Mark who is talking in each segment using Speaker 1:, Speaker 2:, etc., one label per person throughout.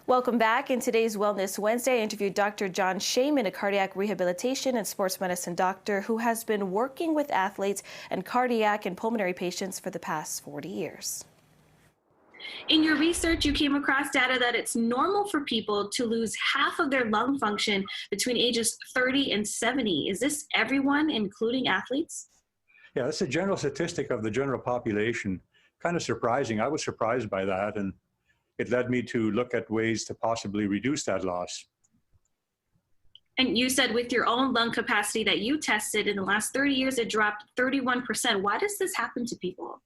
Speaker 1: Welcome back. In today's Wellness Wednesday, I interviewed Dr. John Schaman, a cardiac rehabilitation and sports medicine doctor who has been working with athletes and cardiac and pulmonary patients for the past 40 years.
Speaker 2: In your research, you came across data that it's normal for people to lose half of their lung function between ages 30 and 70. Is this everyone, including athletes?
Speaker 3: Yeah, that's a general statistic of the general population. Kind of surprising. I was surprised by that, and it led me to look at ways to possibly reduce that loss.
Speaker 2: And you said with your own lung capacity that you tested in the last 30 years, it dropped 31%. Why does this happen to people?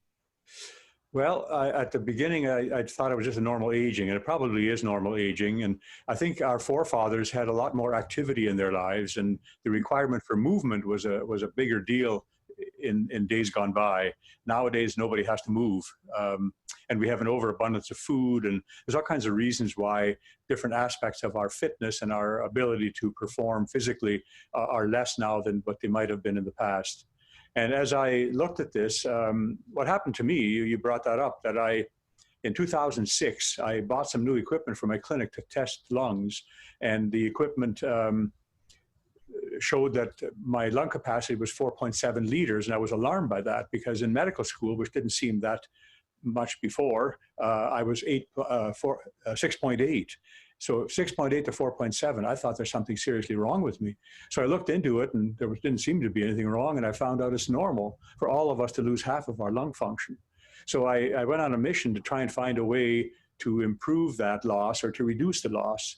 Speaker 3: Well, at the beginning, I thought it was just a normal aging, and it probably is normal aging. And I think our forefathers had a lot more activity in their lives, and the requirement for movement was a bigger deal in days gone by. Nowadays, nobody has to move, and we have an overabundance of food, and there's all kinds of reasons why different aspects of our fitness and our ability to perform physically are less now than what they might have been in the past. And as I looked at this, what happened to me, you brought that up, that in 2006, I bought some new equipment for my clinic to test lungs, and the equipment showed that my lung capacity was 4.7 liters, and I was alarmed by that because in medical school, which didn't seem that much before, I was 6.8. So 6.8 to 4.7, I thought there's something seriously wrong with me. So I looked into it, and there didn't seem to be anything wrong, and I found out it's normal for all of us to lose half of our lung function. So I went on a mission to try and find a way to improve that loss or to reduce the loss.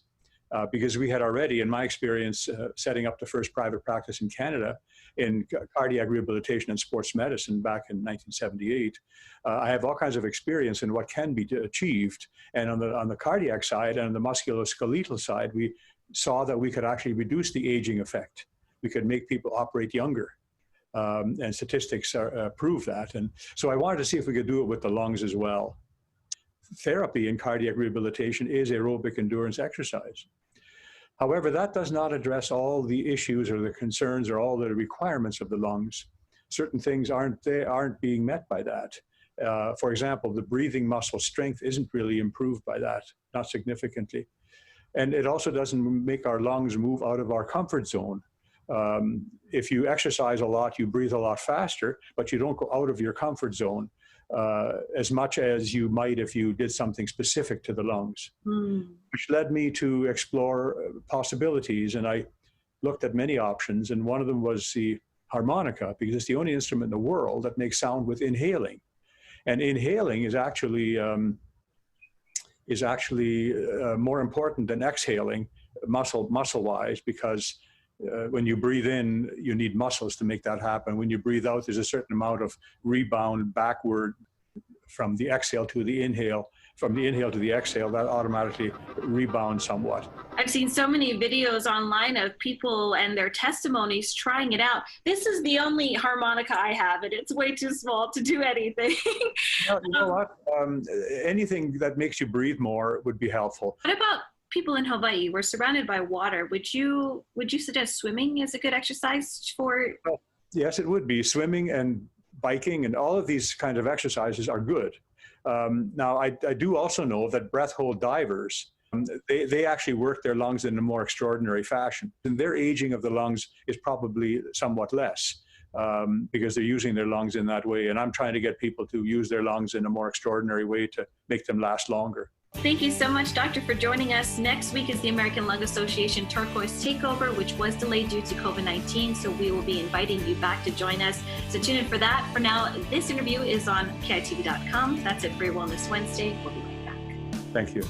Speaker 3: Because we had already, in my experience, setting up the first private practice in Canada in cardiac rehabilitation and sports medicine back in 1978. I have all kinds of experience in what can be achieved. And on the cardiac side and on the musculoskeletal side, we saw that we could actually reduce the aging effect. We could make people operate younger. And statistics prove that. And so I wanted to see if we could do it with the lungs as well. Therapy in cardiac rehabilitation is aerobic endurance exercise. However, that does not address all the issues or the concerns or all the requirements of the lungs. Certain things aren't being met by that. For example, the breathing muscle strength isn't really improved by that, not significantly. And it also doesn't make our lungs move out of our comfort zone. If you exercise a lot, you breathe a lot faster, but you don't go out of your comfort zone as much as you might if you did something specific to the lungs, which led me to explore possibilities. And I looked at many options, and one of them was the harmonica, because it's the only instrument in the world that makes sound with inhaling. And inhaling is actually more important than exhaling muscle-wise, because when you breathe in, you need muscles to make that happen. When you breathe out, there's a certain amount of rebound backward from the exhale to the inhale. From the inhale to the exhale, that automatically rebounds somewhat.
Speaker 2: I've seen so many videos online of people and their testimonies trying it out. This is the only harmonica I have, and it's way too small to do anything.
Speaker 3: You know what? Anything that makes you breathe more would be helpful.
Speaker 2: What about people in Hawaii? We're surrounded by water. Would you suggest swimming is a good exercise for?
Speaker 3: Well, yes, it would be. Swimming and biking and all of these kind of exercises are good. Now, I do also know that breath hold divers, they actually work their lungs in a more extraordinary fashion. And their aging of the lungs is probably somewhat less because they're using their lungs in that way. And I'm trying to get people to use their lungs in a more extraordinary way to make them last longer.
Speaker 2: Thank you so much, Doctor, for joining us. Next week is the American Lung Association Turquoise Takeover, which was delayed due to COVID-19, so we will be inviting you back to join us. So tune in for that. For now, this interview is on KITV.com. That's it for your Wellness Wednesday. We'll be right back.
Speaker 3: Thank you.